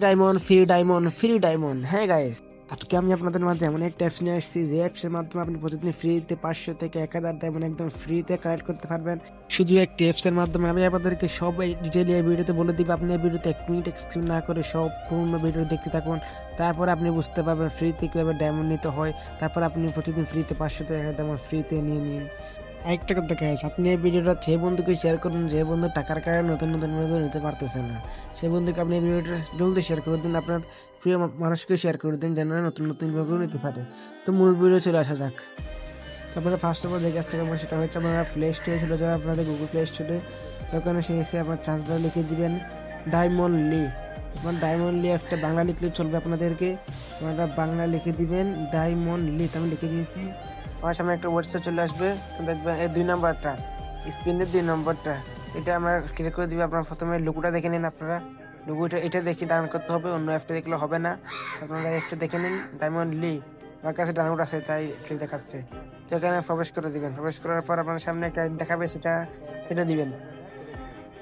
Diamond free diamond free diamond. হ্যাঁ guys, আজকে আমি আপনাদের মাঝে এমন একটা অ্যাপস নিয়ে আসছি যে অ্যাপসের মাধ্যমে আপনি প্রতিদিন ফ্রিতে 500 থেকে 1000 ডায়মন্ড একদম ফ্রিতে কালেক্ট করতে পারবেন। শুধু একটি অ্যাপসের মাধ্যমে আমি আপনাদেরকে সব ডিটেইলে এই ভিডিওতে বলে দিব। আপনি এই ভিডিওতে 1 মিনিট স্কিপ না করে সম্পূর্ণ ভিডিও দেখতে থাকুন, তারপর আপনি বুঝতে পারবেন ফ্রিতে কীভাবে ডায়মন্ড নিতে হয়। তারপর আপনি প্রতিদিন ফ্রিতে 500 থেকে 1000 ডায়মন্ড ফ্রিতে নিয়ে নিন। আরেকটা কথা গাইস, আপনি এই ভিডিওটা সেই বন্ধুকে শেয়ার করুন যে বন্ধু টাকার কারণে নতুন নতুন ভিডিও নিতে পারতেছে না। সেই বন্ধুকে আপনি এই ভিডিওটা জলদি শেয়ার করে দিন, আপনার প্রিয় মানুষকে শেয়ার করে দিন যেন নতুন নতুন ভিডিও নিতে পারে। তো মূল ভিডিও চলে আসা যাক। তো আপনারা ফার্স্ট অফ অল যে কাজটা করবেন সেটা হচ্ছে আপনারা প্লে স্টোরে চলে যাবেন, আপনাদের গুগল প্লে স্টোরে। তো ওখানে এসে আপনার সার্চ বারে লিখে দিবেন ডায়মন্ড লি। তখন ডায়মন্ড লি একটা বাংলা লিখলে চলবে আপনাদেরকে, আপনারা বাংলা লিখে দিবেন ডায়মন্ড লি। তো আমি লিখে দিয়েছি, আমার সামনে একটা ওয়েবসাইট চলে আসবে, দেখবেন এই 2 নম্বরটা স্ক্রিনের 2 নম্বরটা এটা আমরা ক্লিক করে দিবে। আপনারা প্রথমে লোগোটা দেখে নিন, আপনারা লোগোটা এটা দেখে ডাউনলোড করতে হবে, অন্য অ্যাপটা দেখলে হবে না। আপনারা অ্যাপটা দেখে নিন ডায়মন্ড লি, আমার কাছে ডাউনলোড আছে তাই ক্লিক দেখাচ্ছে। তো এখানে প্রবেশ করে দিবেন, প্রবেশ করার পর আপনার সামনে একটা অ্যাড দেখাবে, সেটা দিবেন।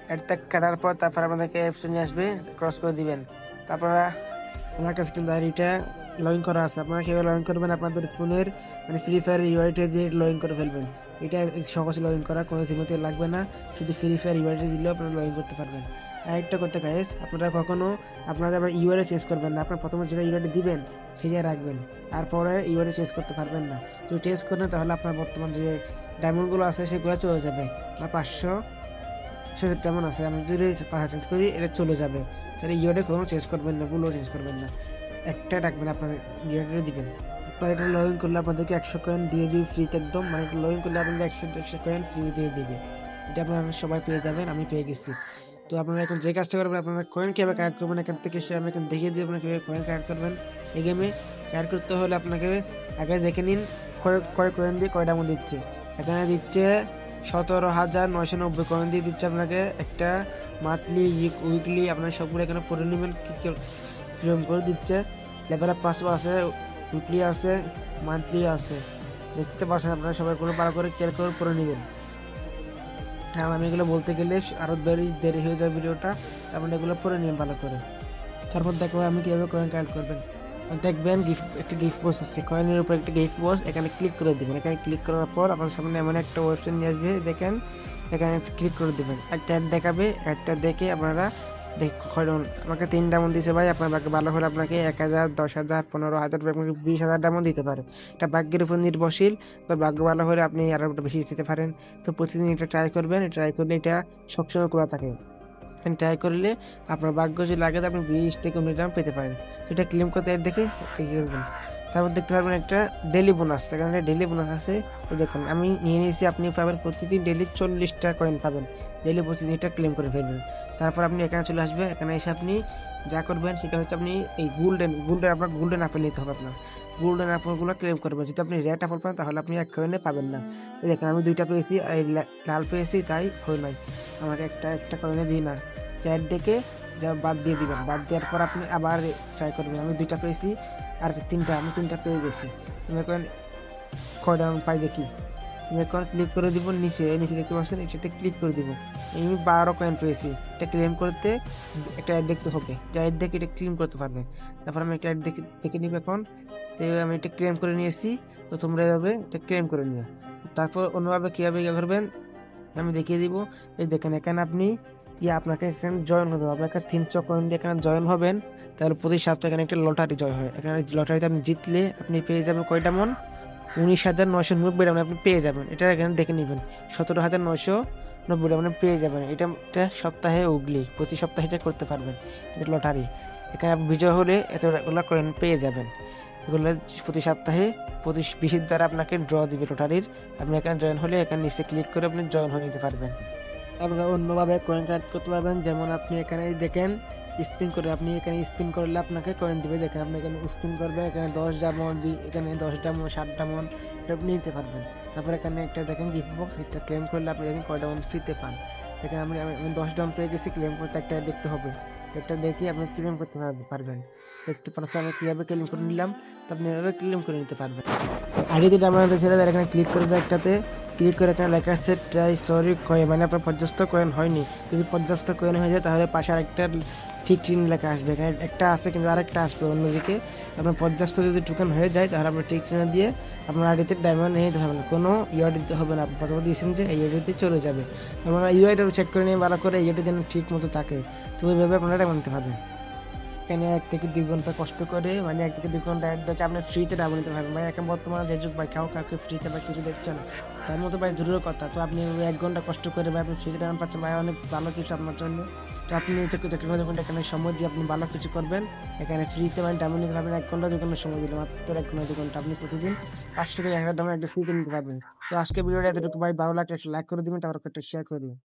অ্যাডটা কাটার পর তারপর আপনাদেরকে অ্যাপস নিয়ে আসবে, ক্রস করে দিবেন। তারপরে আমার কাছে কিন্তু আইডিটা লগ ইন করা আছে। আপনারা কীভাবে লগ ইন করবেন, আপনাদের ফোনের ফ্রি ফায়ার ইউআইডি দিয়ে লগ ইন করে ফেলবেন। এটা সহজে লগ ইন করা, কোনো জিমেতে লাগবে না, শুধু ফ্রি ফায়ার ইউআইডি দিলেও আপনারা লগ ইন করতে পারবেন। আরেকটা করতে গাইস, আপনারা কখনো আপনাদের আবার ইউআইডি চেঞ্জ করবেন না। আপনার প্রথমে যেটা ইউআইডি দিবেন সেটাই রাখবেন, তারপরে ইউআইডি চেঞ্জ করতে পারবেন না। যদি চেঞ্জ করেন তাহলে আপনার বর্তমান যে ডায়মন্ডগুলো আছে সেগুলো চলে যাবে। বা 500 কেমন আছে, আমি যদি চেঞ্জ করি এটা চলে যাবে। তাহলে ইউআইডি কোনো চেঞ্জ করবেন না, ভুলও চেঞ্জ করবেন না, একটা রাখবেন, আপনার ইউআইডি দিবেন। এবার এটা লগ ইন করলে আপনাদেরকে 100 কয়েন দিয়ে দিবে ফ্রিতে একদম, মানে এটা লগ ইন করলে আপনাদের 100 কয়েন ফ্রি দিয়ে দিবে। এটা আপনারা সবাই পেয়ে যাবেন, আমি পেয়ে গেছি। তো আপনারা এখন যে কাজটা করবেন, আপনারা কয়েন কীভাবে কালেক্ট করবেন এখান থেকে সে আমি এখন দেখিয়ে দিই আপনারা কীভাবে কয়েন কালেক্ট করবেন। এই গেমে কালেক্ট করতে হলে আপনাকে আগে দেখে নিন কয় কয়েন দিয়ে কয়টা মধ্যে দিচ্ছে। এখানে দিচ্ছে 17,990 কয়েন দিয়ে দিচ্ছে আপনাকে একটা মান্থলি উইকলি। আপনার সবগুলো এখানে পড়ে নেবেন কিরকম করে দিচ্ছে। লেভেল আপ 5 আছে, উইকলি আছে, মান্থলি আছে, দেখতে পাচ্ছেন। আপনারা সবাই কোনো ভালো করে কেয়ার করে পড়ে নেবেন, কারণ আমি এগুলো বলতে গেলে আরও দেরি হয়ে যায় ভিডিওটা। আপনারা এগুলো পড়ে নেবেন ভালো করে। তারপর দেখবো আমি কীভাবে কয়েন কালেক্ট করবেন। দেখবেন একটা গিফট বক্স আছে, কয়েনের উপর একটা গিফট বক্স, এখানে ক্লিক করে দেবেন। এখানে ক্লিক করার পর আপনার সামনে এমন একটা ওয়েবসাইট নিয়ে আসবে, দেখেন এখানে ক্লিক করে দেবেন। একটা অ্যাড দেখাবে, অ্যাডটা দেখে আপনারা আমাকে 3 ডায়মন্ড দিয়েছে ভাই, আপনার ভাগ্য ভালো হলে আপনাকে 1000, 10,000, 15,000, 20,000 ডায়মন্ড দিতে পারে। এটা ভাগ্যের উপর নির্ভরশীল, তো ভাগ্য ভালো হলে আপনি আরও বেশি দিতে পারেন। তো প্রতিদিন এটা ট্রাই করবেন, ট্রাই করলে এটা সবসময় খোলা থাকে। ট্রাই করলে আপনার ভাগ্য যদি লাগে তো আপনি 20 থেকে 19 ডায়মন্ড পেতে পারেন। এটা ক্লেম করতে দেখে করবেন। তারপর দেখতে পারবেন একটা ডেলি বোনাস, এখানে একটা ডেলি বোনাস আছে। তো দেখুন আমি নিয়ে নিয়েছি, আপনি পাবেন প্রতিদিন ডেলি 40টা কয়েন পাবেন, ডেলি প্রতিদিন এটা ক্লেম করে ফেলবেন। তারপর আপনি এখানে চলে আসবেন, এখানে এসে আপনি যা করবেন সেটা হচ্ছে আপনি এই গোল্ডেন আপনার গোল্ডেন আপেল নিতে হবে। আপনার গোল্ডেন আপেলগুলো ক্লেম করবেন। যদি আপনি রেড আপেল পান তাহলে আপনি 1 কয়েনে পাবেন না। দেখেন আমি 2টা পেয়েছি, লাল পেয়েছি তাই হয় নাই, আমাকে একটা কয়েনে দিই না। অ্যাড দেখে বাদ দিয়ে দিবেন, বাদ দেওয়ার পর আপনি আবার ট্রাই করবেন। আমি 2টা পেয়েছি আর আমি 3টা পেয়ে গেছি। আমি এখন কয়টা পাই দেখি। আমি এখন ক্লিক করে দিব নিচে দেখতে পাচ্ছেন, এটাতে ক্লিক করে দিব। আমি 12 কয়েন পেয়েছি। এটা ক্লেম করতে একটা অ্যাড দেখতে হবে, অ্যাড দেখে এটা ক্লেম করতে পারবে। তারপর আমি একটা অ্যাড দেখে নিব এখন। তো আমি এটা ক্লেম করে নিয়েছি। তো তোমরা এভাবে এটা ক্লেম করে নিও। তারপর অন্যভাবে কীভাবে করবেন আমি দেখিয়ে দিব। এই দেখেন এখানে আপনি আপনাকে এখানে জয়েন হবে, আপনাকে 300 কয়েন দিয়ে এখানে জয়েন হবেন। তাহলে প্রতি সপ্তাহে এখানে একটা লটারি জয় হয়। এখানে লটারিতে আপনি জিতলে আপনি পেয়ে যাবেন কয়টা মন, 19,990 ডায়মন্ড আপনি পেয়ে যাবেন। এটা এখানে দেখে নেবেন 17,990 ডায়মন্ড পেয়ে যাবেন। এটা সপ্তাহে উগলি, প্রতি সপ্তাহে এটা করতে পারবেন, এটা লটারি। এখানে আপনি বিজয় হলে এতগুলো কয়েন পেয়ে যাবেন। এগুলো প্রতি সপ্তাহে 20 দ্বারা আপনাকে ড্র দিবে লটারির। আপনি এখানে জয়েন হলে এখানে নিচে ক্লিক করে আপনি জয়েন হয়ে নিতে পারবেন। আপনারা অন্যভাবে কয়েন কালেক্ট করতে পারবেন, যেমন আপনি এখানে দেখেন স্পিন করে, আপনি এখানে স্পিন করলে আপনাকে কয়েন দিবে। দেখেন আপনি এখানে স্পিন করবে, এখানে 10 ডায়মন্ড, এখানে 10 ডায়মন্ড, 7 ডায়মন্ড এটা আপনি নিতে পারবেন। তারপর এখানে একটা দেখেন গিফট বক্স, এটা ক্লেম করলে আপনি দেখেন কয় ডায়মন্ড ফ্রিতে পান। দেখেন আমি 10 ডায়মন্ড পেয়ে গেছি, ক্লেম করতে একটা দেখতে হবে, এটা দেখে আপনি ক্লেম করতে পারবেন। দেখতে পাচ্ছেন আমি কীভাবে ক্লেম করে নিলাম, তো আপনি এভাবে ক্লেম করে নিতে পারবেন। আইডিতে ডায়মন্ড ছেড়ে দেয়, এখানে ক্লিক করবে, একটাতে ক্লিক করে এখানে লেখা আসছে ট্রাই সরি কয়েন, মানে আপনার পর্যাপ্ত কয়েন হয়নি। যদি পর্যাপ্ত কয়েন হয়ে যায় তাহলে পাশে আরেকটা ঠিক চিহ্ন লেখা আসবে, এখানে একটা আছে কিন্তু আরেকটা আসবে অন্যদিকে। আপনার পর্যাপ্ত যদি টোকেন হয়ে যায় তাহলে আপনার ঠিক চিহ্ন দিয়ে আপনার আইডিতে ডায়মন্ড নিয়ে দিতে হবে না, কোনো ইউআই দিতে হবে না। আপনি প্রথমে দিয়েছেন যে এই ইউআইডিতে চলে যাবে, আপনারা ইউআইটা চেক করে নিয়ে ভালো করে ইউআইটি যেন ঠিক মতো থাকে, তো ওইভাবে আপনারা ডায়মন্ড নিতে পারবেন। এখানে 1 থেকে 2 ঘন্টা কষ্ট করে, মানে 1 থেকে 2 ঘন্টা দেখে আপনি ফ্রিতে ডায়মন্ড নিতে পারবেন ভাই। এখন বর্তমানে যে যুগ ভাই, কাউকে ফ্রিতে বা কিছু দেখছে না, তার মতো ভাই দূরের কথা। তো আপনি 1 ঘন্টা কষ্ট করে ভাই আপনি ফ্রিতে ডায়মন্ড পাচ্ছেন ভাই, অনেক ভালো কিছু আপনার জন্য। তো আপনি এখানে সময় দিয়ে আপনি ভালো কিছু করবেন, এখানে ফ্রিতে মানে ডায়মন্ড নিতে পারবেন। 1 ঘন্টা 2 ঘন্টা সময় দিলে মাত্র 1 ঘন্টা 2 ঘন্টা আপনি প্রতিদিন 500 থেকে 1000 ডায়মন্ড একটা ফ্রিতে নিতে পারবেন। তো আজকে ভিডিওটা এতটুকু ভাই, ভালো লাগলে একটা লাইক করে দিবেন, তারপর একটা শেয়ার করে দিবেন।